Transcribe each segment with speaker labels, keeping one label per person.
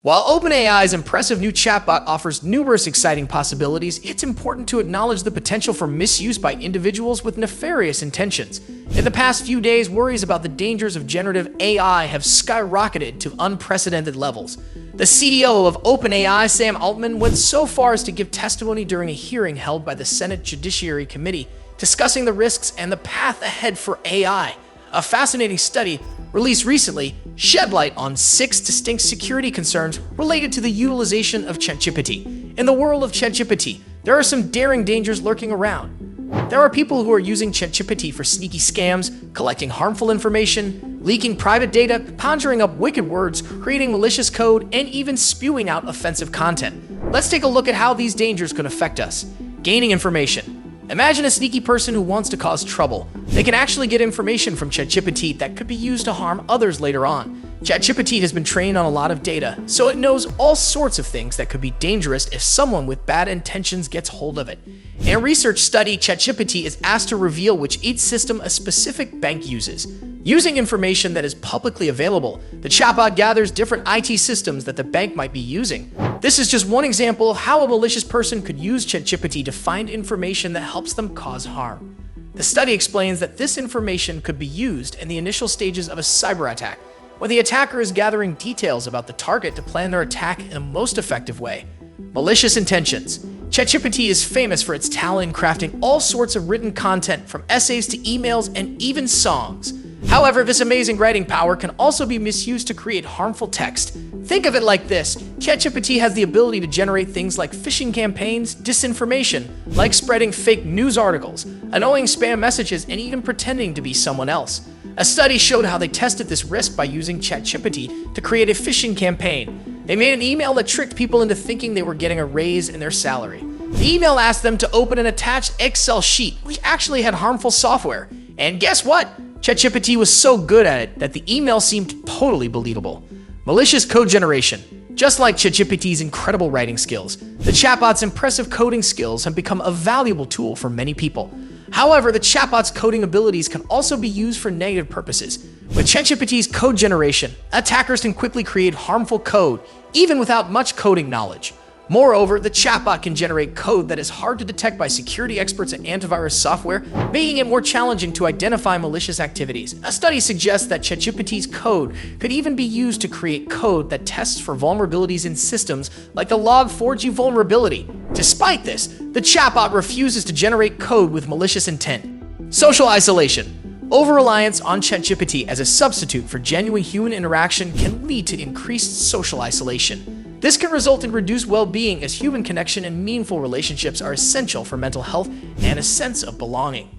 Speaker 1: While OpenAI's impressive new chatbot offers numerous exciting possibilities, it's important to acknowledge the potential for misuse by individuals with nefarious intentions. In the past few days, worries about the dangers of generative AI have skyrocketed to unprecedented levels. The CEO of OpenAI, Sam Altman, went so far as to give testimony during a hearing held by the Senate Judiciary Committee, discussing the risks and the path ahead for AI. A fascinating study released recently shed light on 6 distinct security concerns related to the utilization of ChatGPT. In the world of ChatGPT, there are some daring dangers lurking around. There are people who are using ChatGPT for sneaky scams, collecting harmful information, leaking private data, conjuring up wicked words, creating malicious code, and even spewing out offensive content. Let's take a look at how these dangers could affect us. Gaining information. Imagine a sneaky person who wants to cause trouble. They can actually get information from ChatGPT that could be used to harm others later on. ChatGPT has been trained on a lot of data, so it knows all sorts of things that could be dangerous if someone with bad intentions gets hold of it. In a research study, ChatGPT is asked to reveal which each system a specific bank uses. Using information that is publicly available, the chatbot gathers different IT systems that the bank might be using. This is just one example of how a malicious person could use ChatGPT to find information that helps them cause harm. The study explains that this information could be used in the initial stages of a cyber attack, when the attacker is gathering details about the target to plan their attack in the most effective way. Malicious intentions. ChatGPT is famous for its talent in crafting all sorts of written content, from essays to emails and even songs. However, this amazing writing power can also be misused to create harmful text. Think of it like this: ChatGPT has the ability to generate things like phishing campaigns, disinformation, like spreading fake news articles, annoying spam messages, and even pretending to be someone else. A study showed how they tested this risk by using ChatGPT to create a phishing campaign. They made an email that tricked people into thinking they were getting a raise in their salary. The email asked them to open an attached Excel sheet, which actually had harmful software. And guess what? ChatGPT was so good at it that the email seemed totally believable. Malicious code generation. Just like ChatGPT's incredible writing skills, the chatbot's impressive coding skills have become a valuable tool for many people. However, the chatbot's coding abilities can also be used for negative purposes. With ChatGPT's code generation, attackers can quickly create harmful code, even without much coding knowledge. Moreover, the chatbot can generate code that is hard to detect by security experts and antivirus software, making it more challenging to identify malicious activities. A study suggests that ChatGPT's code could even be used to create code that tests for vulnerabilities in systems like the Log4j vulnerability. Despite this, the chatbot refuses to generate code with malicious intent. Social isolation. Over-reliance on ChatGPT as a substitute for genuine human interaction can lead to increased social isolation. This can result in reduced well-being, as human connection and meaningful relationships are essential for mental health and a sense of belonging.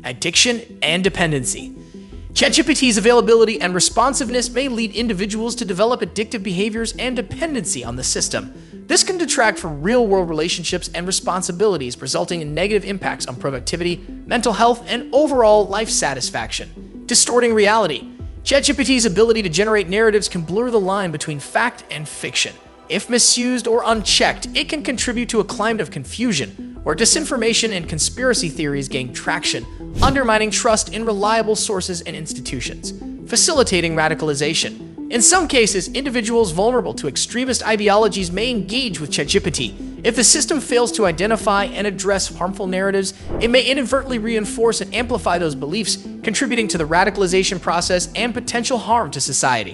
Speaker 1: Addiction and dependency. ChatGPT's availability and responsiveness may lead individuals to develop addictive behaviors and dependency on the system. This can detract from real-world relationships and responsibilities, resulting in negative impacts on productivity, mental health, and overall life satisfaction. Distorting reality. ChatGPT's ability to generate narratives can blur the line between fact and fiction. If misused or unchecked, it can contribute to a climate of confusion, where disinformation and conspiracy theories gain traction, undermining trust in reliable sources and institutions. Facilitating radicalization. In some cases, individuals vulnerable to extremist ideologies may engage with ChatGPT. If the system fails to identify and address harmful narratives, it may inadvertently reinforce and amplify those beliefs, contributing to the radicalization process and potential harm to society.